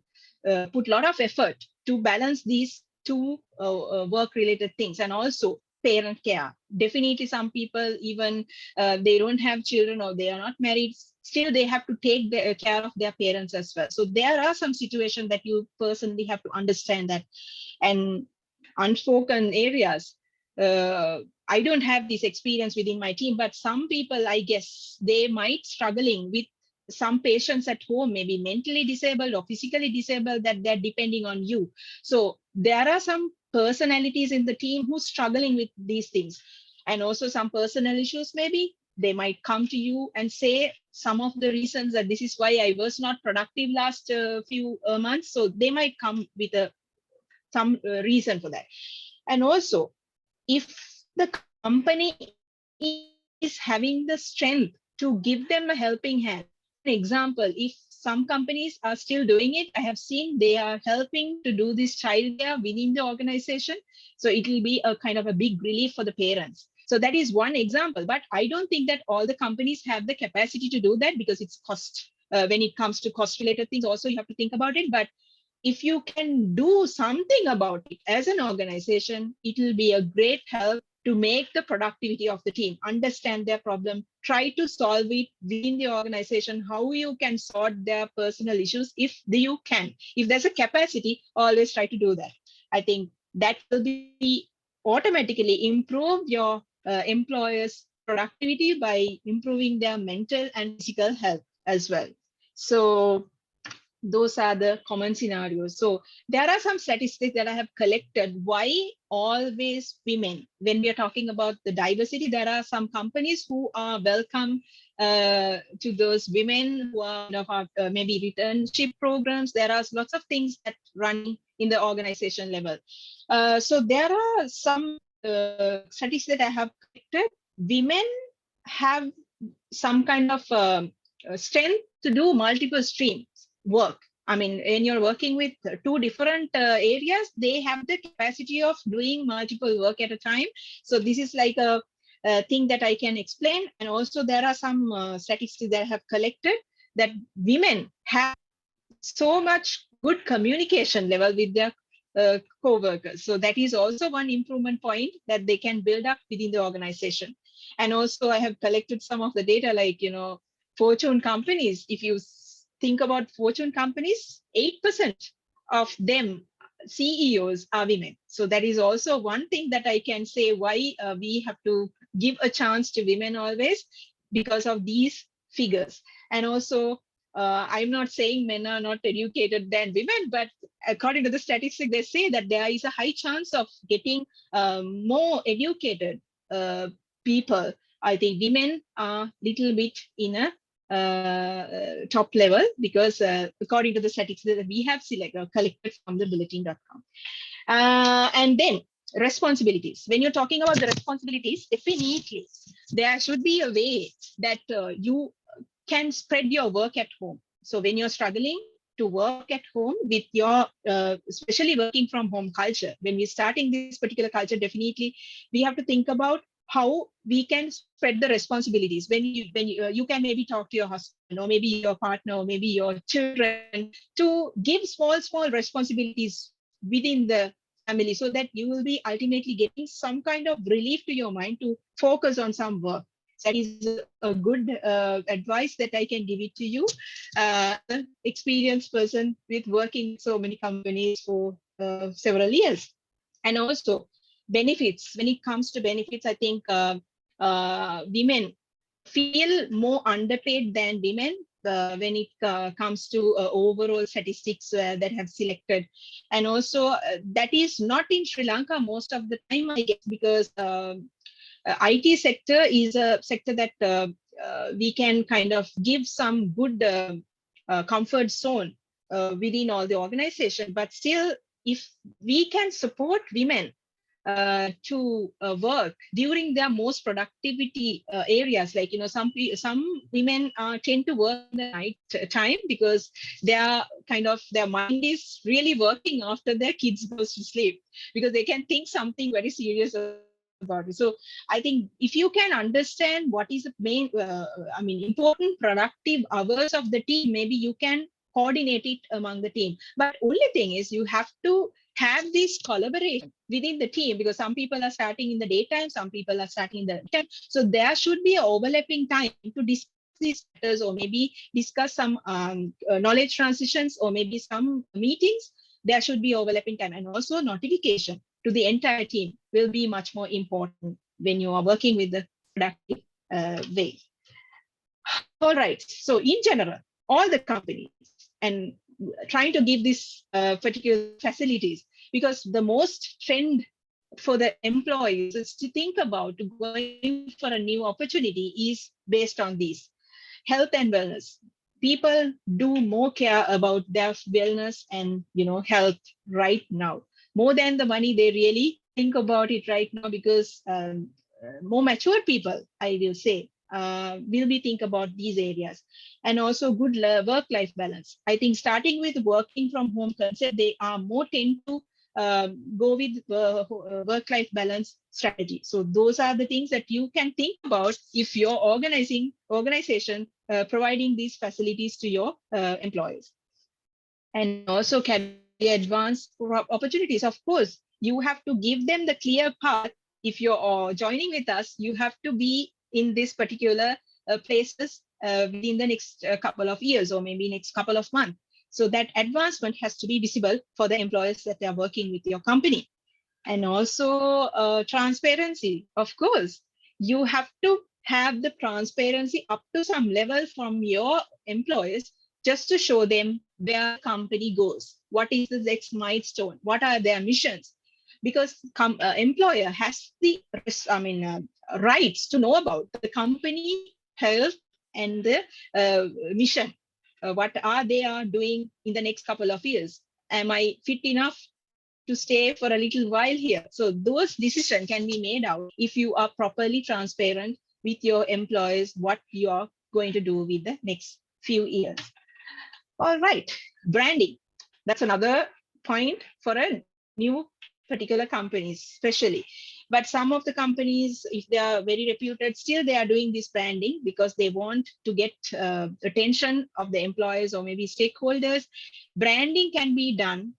put a lot of effort to balance these two work-related things. And also parent care. Definitely some people, even they don't have children or they are not married, still they have to take care of their parents as well. So there are some situations that you personally have to understand that. And unspoken areas, I don't have this experience within my team, but some people, I guess, they might struggling with some patients at home, maybe mentally disabled or physically disabled, that they're depending on you. So there are some personalities in the team who's struggling with these things. And also some personal issues, maybe they might come to you and say some of the reasons that this is why I was not productive last few months. So they might come with some reason for that. And also, if the company is having the strength to give them a helping hand. For example, if some companies are still doing it, I have seen they are helping to do this childcare within the organization. So it will be a kind of a big relief for the parents. So that is one example, but I don't think that all the companies have the capacity to do that because it's cost. When it comes to cost related things, also you have to think about it. But if you can do something about it as an organization, it will be a great help to make the productivity of the team, understand their problem, try to solve it within the organization, how you can sort their personal issues if you can. If there's a capacity, always try to do that. I think that will be automatically improve your employers' productivity by improving their mental and physical health as well. So those are the common scenarios. So there are some statistics that I have collected. Why always women? When we are talking about the diversity, there are some companies who are welcome to those women who are maybe returnship programs. There are lots of things that run in the organization level. So there are some statistics that I have collected. Women have some kind of strength to do multiple streams work. I mean, when you're working with two different areas, they have the capacity of doing multiple work at a time. So this is like a thing that I can explain. And also there are some statistics that I have collected that women have so much good communication level with their co-workers. So that is also one improvement point that they can build up within the organization. And also I have collected some of the data like, Fortune companies. If you think about Fortune companies, 8% of them CEOs are women. So that is also one thing that I can say why we have to give a chance to women always because of these figures. And also, I'm not saying men are not educated than women, but according to the statistics, they say that there is a high chance of getting more educated people. I think women are little bit in a top level because according to the statistics that we have collected from the bulletin.com. And then responsibilities. When you're talking about the responsibilities, definitely there should be a way that you can spread your work at home. So when you're struggling to work at home with your, especially working from home culture, when we're starting this particular culture, definitely we have to think about how we can spread the responsibilities. When you can maybe talk to your husband or maybe your partner or maybe your children to give small responsibilities within the family so that you will be ultimately getting some kind of relief to your mind to focus on some work. That is a good advice that I can give it to you. Experienced person with working so many companies for several years. And also benefits. When it comes to benefits, I think women feel more underpaid than women when it comes to overall statistics that have selected. And also that is not in Sri Lanka most of the time, I guess, because IT sector is a sector that we can kind of give some good comfort zone within all the organization. But still, if we can support women to work during their most productivity areas, like some women tend to work in the night time because their mind is really working after their kids goes to sleep, because they can think something very serious about it. So I think if you can understand what is the main important productive hours of the team, maybe you can coordinate it among the team. But only thing is, you have to have this collaboration within the team, because some people are starting in the daytime, some people are starting in the night. So there should be an overlapping time to discuss these matters, or maybe discuss some knowledge transitions, or maybe some meetings. There should be overlapping time, and also notification to the entire team will be much more important when you are working with the productive way. All right. So in general, all the companies and trying to give this particular facilities, because the most trend for the employees is to think about going for a new opportunity is based on these health and wellness. People do more care about their wellness and health right now, more than the money. They really think about it right now, because more mature people, I will say, will be think about these areas. And also good work-life balance. I think starting with working from home concept, they are more tend to go with work-life balance strategy. So those are the things that you can think about if you're organization providing these facilities to your employees. And also career advance opportunities. Of course, you have to give them the clear path. If you're joining with us, you have to be in this particular places within the next couple of years, or maybe next couple of months. So that advancement has to be visible for the employees that are working with your company. And also transparency. Of course, you have to have the transparency up to some level from your employees, just to show them where the company goes, what is the next milestone, what are their missions. Because employer has the rights to know about the company health and the mission. What are they are doing in the next couple of years? Am I fit enough to stay for a little while here? So those decisions can be made out if you are properly transparent with your employees what you are going to do with the next few years. All right, branding. That's another point for a new particular companies, especially. But some of the companies, if they are very reputed, still they are doing this branding because they want to get attention of the employees or maybe stakeholders. Branding can be done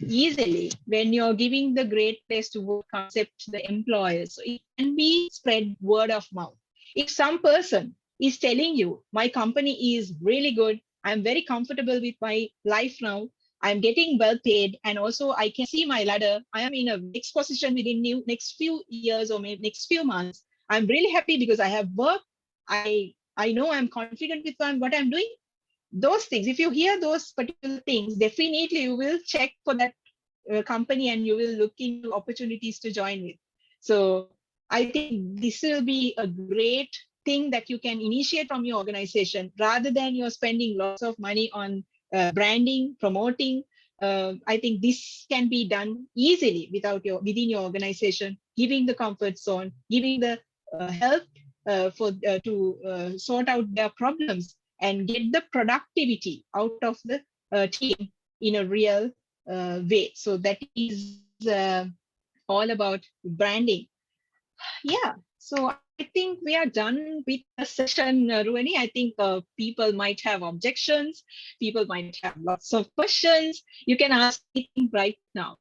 easily when you're giving the great place to work concept to the employers. So it can be spread word of mouth. If some person is telling you, my company is really good, I'm very comfortable with my life now, I'm getting well paid, and also I can see my ladder, I am in a next position within next few years or maybe next few months, I'm really happy because I have work, I know I'm confident with what I'm doing. Those things, if you hear those particular things, definitely you will check for that company and you will look into opportunities to join with. So I think this will be a great thing that you can initiate from your organization, rather than you're spending lots of money on branding, promoting. I think this can be done easily within your organization, giving the comfort zone, giving the help to sort out their problems and get the productivity out of the team in a real way. So that is all about branding. Yeah, so I think we are done with the session, Ruani. I think people might have objections, people might have lots of questions. You can ask anything right now.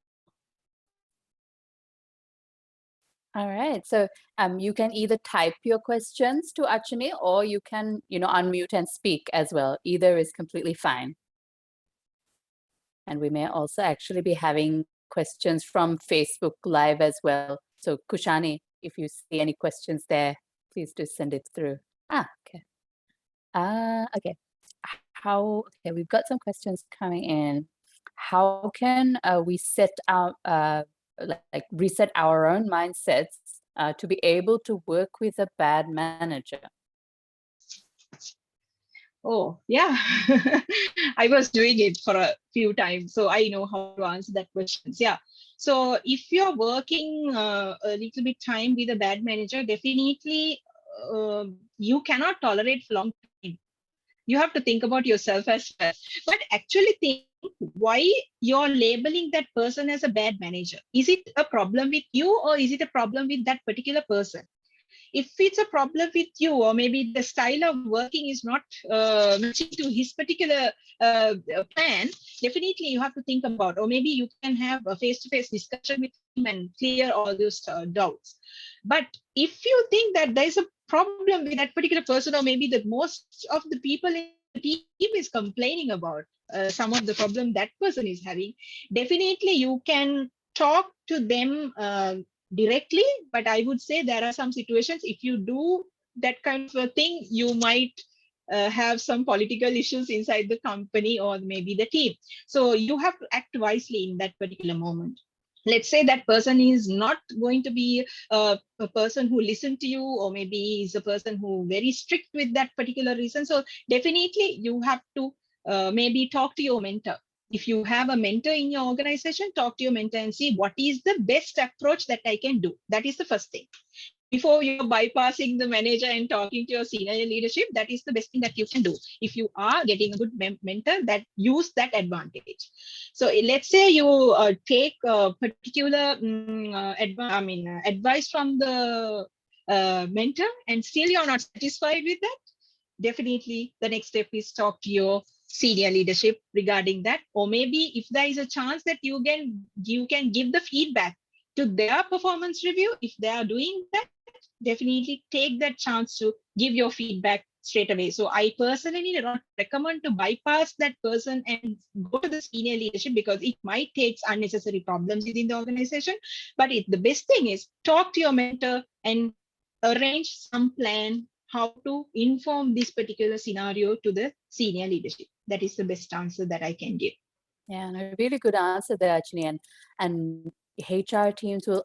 All right. So you can either type your questions to Achini, or you can, unmute and speak as well. Either is completely fine. And we may also actually be having questions from Facebook Live as well. So Kushani, if you see any questions there, please do send it through. Okay. Okay. Okay, we've got some questions coming in. How can we set out, like reset our own mindsets to be able to work with a bad manager? Oh, yeah. I was doing it for a few times, so I know how to answer that question. Yeah. So if you're working a little bit time with a bad manager, definitely you cannot tolerate for long time. You have to think about yourself as well. But actually think why you're labeling that person as a bad manager. Is it a problem with you, or is it a problem with that particular person? If it's a problem with you, or maybe the style of working is not matching to his particular plan, definitely you have to think about, or maybe you can have a face-to-face discussion with him and clear all those doubts. But if you think that there's a problem with that particular person, or maybe that most of the people in the team is complaining about some of the problem that person is having, definitely you can talk to them directly. But I would say there are some situations, if you do that kind of a thing, you might have some political issues inside the company or maybe the team. So you have to act wisely in that particular moment. Let's say that person is not going to be a person who listen to you, or maybe is a person who very strict with that particular reason. So definitely you have to maybe talk to your mentor. If you have a mentor in your organization, talk to your mentor and see what is the best approach that I can do. That is the first thing. Before you're bypassing the manager and talking to your senior leadership, that is the best thing that you can do. If you are getting a good mentor, that use that advantage. So let's say you take a particular advice from the mentor, and still you're not satisfied with that. Definitely the next step is talk to your senior leadership regarding that. Or maybe if there is a chance that you can give the feedback to their performance review, if they are doing that, definitely take that chance to give your feedback straight away. So I personally do not recommend to bypass that person and go to the senior leadership, because it might take unnecessary problems within the organization. But the best thing is talk to your mentor and arrange some plan how to inform this particular scenario to the senior leadership. That is the best answer that I can give. Yeah, and a really good answer there, actually. And HR teams will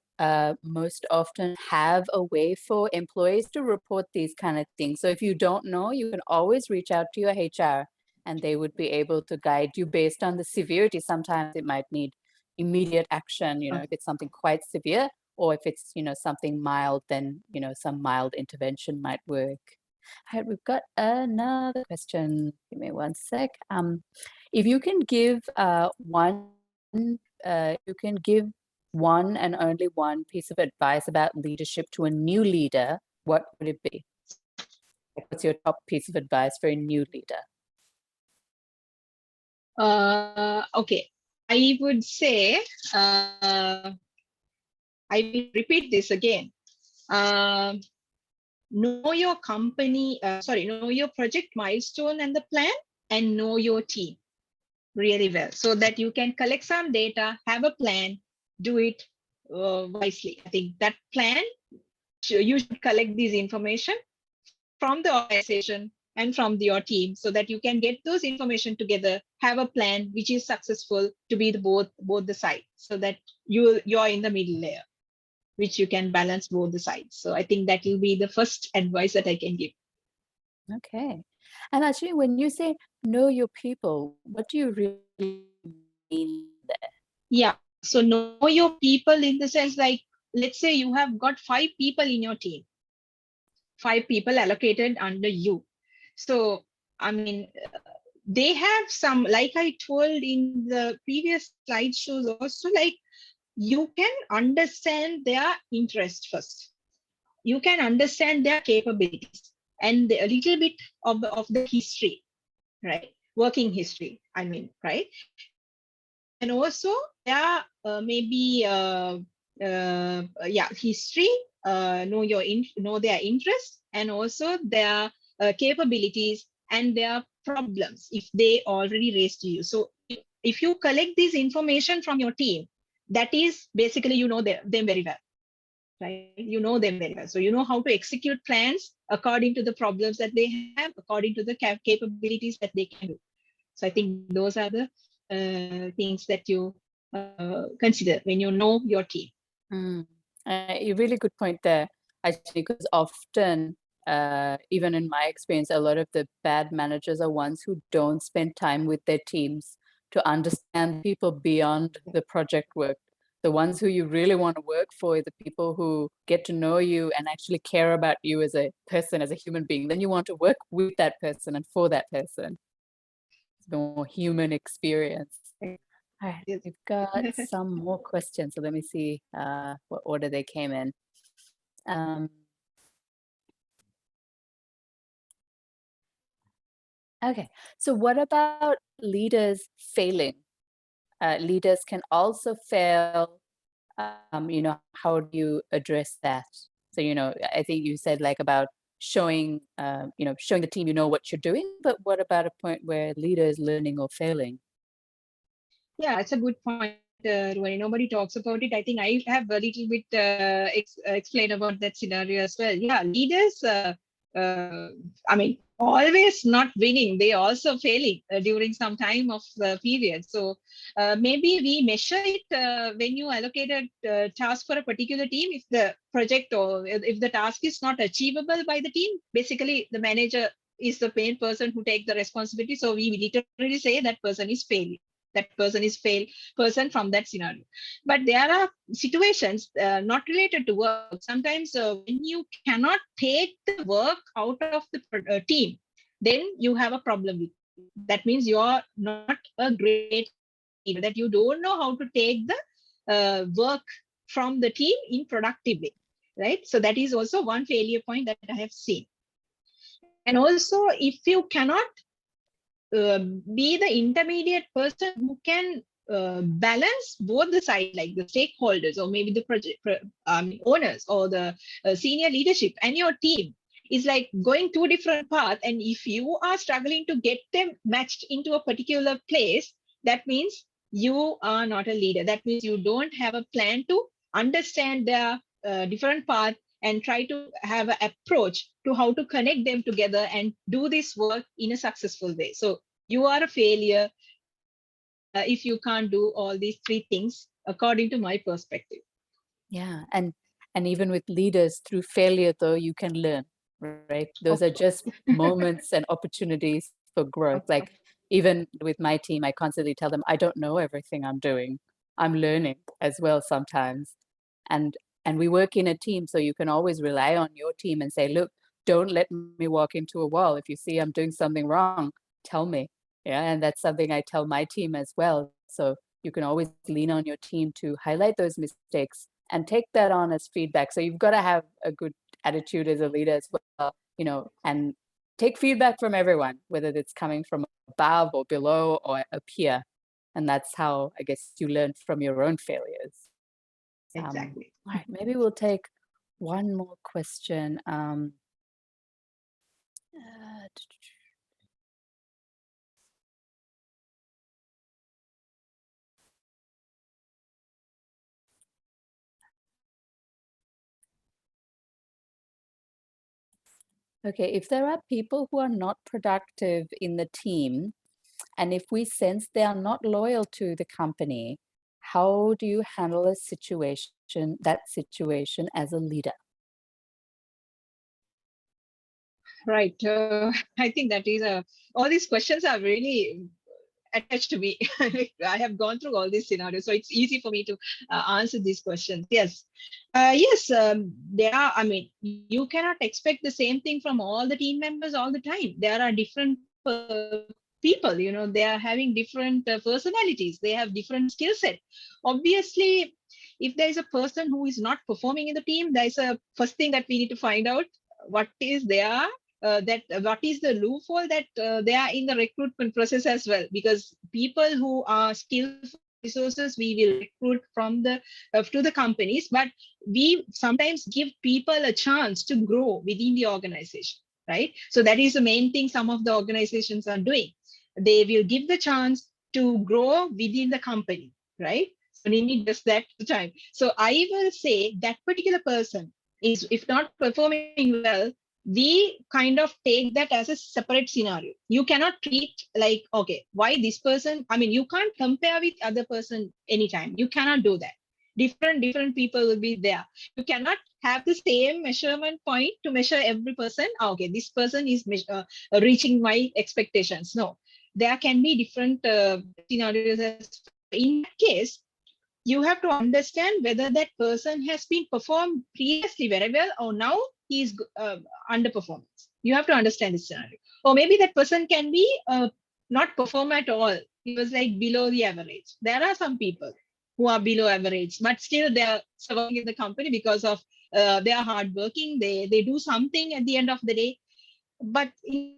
most often have a way for employees to report these kind of things. So if you don't know, you can always reach out to your HR, and they would be able to guide you based on the severity. Sometimes it might need immediate action, if it's something quite severe, or if it's, something mild, then, some mild intervention might work. All right, we've got another question. Give me one sec. If you can give one and only one piece of advice about leadership to a new leader, what would it be? What's your top piece of advice for a new leader? Okay, I would say, I will repeat this again. Know your company, know your project milestone and the plan, and know your team really well, so that you can collect some data, have a plan, do it wisely. I think that plan, you should collect this information from the organization and from your team, so that you can get those information together, have a plan which is successful to be both the sides, so that you're in the middle layer, which you can balance both the sides. So I think that will be the first advice that I can give. Okay. And actually, when you say know your people, what do you really mean there? Yeah. So know your people in the sense, like, let's say you have got 5 people in your team, 5 people allocated under you. So, I mean, they have some, like I told in the previous slideshows also, like, you can understand their interest first. You can understand their capabilities and a little bit of the history, right? Working history, I mean, right? And also their maybe history, know their interests, and also their capabilities and their problems if they already raised to you. So if you collect this information from your team, that is basically you know them very well, right? You know them very well. So you know how to execute plans according to the problems that they have, according to the capabilities that they can do. So I think those are the things that you consider when you know your team. A really good point there, actually, because often, even in my experience, a lot of the bad managers are ones who don't spend time with their teams to understand people beyond the project work. The ones who you really want to work for are the people who get to know you and actually care about you as a person, as a human being. Then you want to work with that person and for that person. It's a more human experience. All right, Yes. we've got some more questions. So let me see what order they came in. Okay, so what about leaders failing? Leaders can also fail. How do you address that? So, I think you said like about showing, showing the team you know what you're doing, but what about a point where leader is learning or failing? Yeah, it's a good point. Rohini. Nobody talks about it. I think I have a little bit explain about that scenario as well. Yeah, leaders, I mean, always not winning. They also failing during some time of the period. So maybe we measure it when you allocate a task for a particular team. If the project or if the task is not achievable by the team, basically the manager is the main person who take the responsibility. So we literally say that person is failing. That person is fail person from that scenario. But there are situations not related to work. Sometimes when you cannot take the work out of the team, then you have a problem with it. That means you are not a great leader, that you don't know how to take the work from the team in productive way, right? So that is also one failure point that I have seen. And also, if you cannot be the intermediate person who can balance both the side, like the stakeholders or maybe the project owners or the senior leadership and your team is like going two different paths. And if you are struggling to get them matched into a particular place, that means you are not a leader. That means you don't have a plan to understand their different paths and try to have an approach to how to connect them together and do this work in a successful way. So you are a failure if you can't do all these three things, according to my perspective. Yeah, and even with leaders, through failure, though, you can learn, right? Those Of are just moments and opportunities for growth. course. Like even with my team, I constantly tell them, I don't know everything I'm doing. I'm learning as well sometimes. And we work in a team, so you can always rely on your team and say, look, don't let me walk into a wall. If you see I'm doing something wrong, tell me. Yeah, and that's something I tell my team as well. So you can always lean on your team to highlight those mistakes and take that on as feedback. So you've got to have a good attitude as a leader as well, and take feedback from everyone, whether it's coming from above or below or a peer. And that's how I guess you learn from your own failures. Exactly. All right, maybe we'll take one more question. Okay, if there are people who are not productive in the team, and if we sense they are not loyal to the company, how do you handle that situation as a leader? Right. I think that is all these questions are really attached to me. I have gone through all these scenarios, so it's easy for me to answer these questions. Yes. Yes, there are, I mean, you cannot expect the same thing from all the team members all the time. There are different people, they are having different personalities, they have different skill set. Obviously, if there is a person who is not performing in the team, there's a first thing that we need to find out what is their what is the loophole that they are in the recruitment process as well, because people who are skillful resources we will recruit from the to the companies, but we sometimes give people a chance to grow within the organization, right? So that is the main thing some of the organizations are doing. They will give the chance to grow within the company, right? So Nini does that all the time. So I will say that particular person is, if not performing well, we kind of take that as a separate scenario. You cannot treat like, okay, why this person? I mean, you can't compare with other person anytime. You cannot do that. Different people will be there. You cannot have the same measurement point to measure every person. Okay, this person is reaching my expectations. No, there can be different scenarios. In that case, you have to understand whether that person has been performed previously very well or now he is underperformance. You have to understand this scenario. Or maybe that person can be not perform at all. He was like below the average. There are some people who are below average, but still they are surviving in the company because of they are hardworking. They do something at the end of the day. But in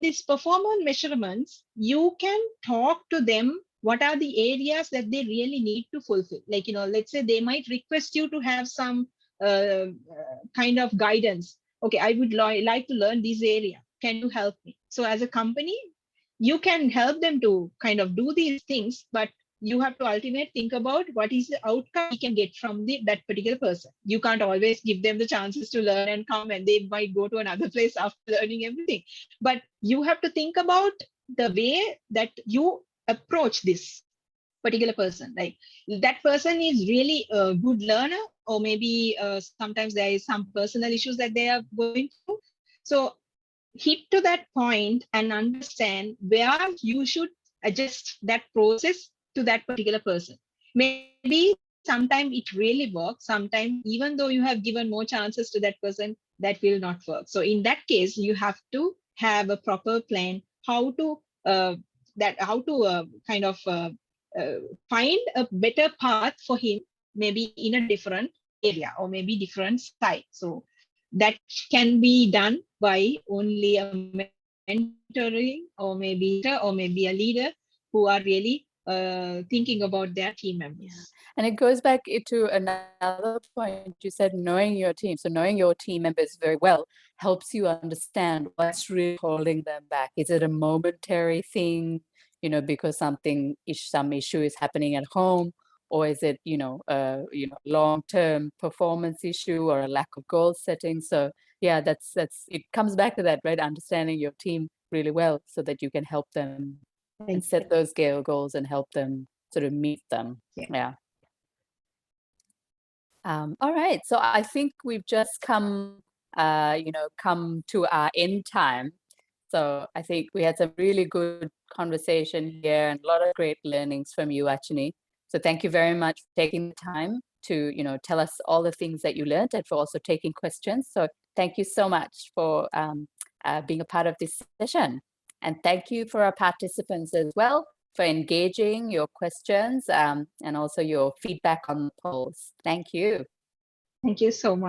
these performance measurements, you can talk to them what are the areas that they really need to fulfill. Like, let's say they might request you to have some kind of guidance. Okay, I would like to learn this area. Can you help me? So as a company, you can help them to kind of do these things, but you have to ultimately think about what is the outcome you can get from that particular person. You can't always give them the chances to learn and come, and they might go to another place after learning everything. But you have to think about the way that you approach this particular person. Like, that person is really a good learner, or maybe sometimes there is some personal issues that they are going through. So hit to that point and understand where you should adjust that process to that particular person. Maybe sometimes it really works. Sometimes, even though you have given more chances to that person, that will not work. So in that case, you have to have a proper plan how to kind of find a better path for him, maybe in a different area or maybe different site. So that can be done by only a mentoring or maybe a leader who are really thinking about their team members. Yeah. And it goes back to another point you said, knowing your team. So knowing your team members very well helps you understand what's really holding them back. Is it a momentary thing, because some issue is happening at home, or is it, long-term performance issue or a lack of goal setting? So yeah, that's it comes back to that, right? Understanding your team really well so that you can help them and set those goals and help them sort of meet them. Yeah. All right. So I think we've just come to our end time. So I think we had some really good conversation here and a lot of great learnings from you, Achini. So thank you very much for taking the time to, tell us all the things that you learned and for also taking questions. So thank you so much for being a part of this session. And thank you for our participants as well for engaging your questions and also your feedback on the polls. Thank you. Thank you so much.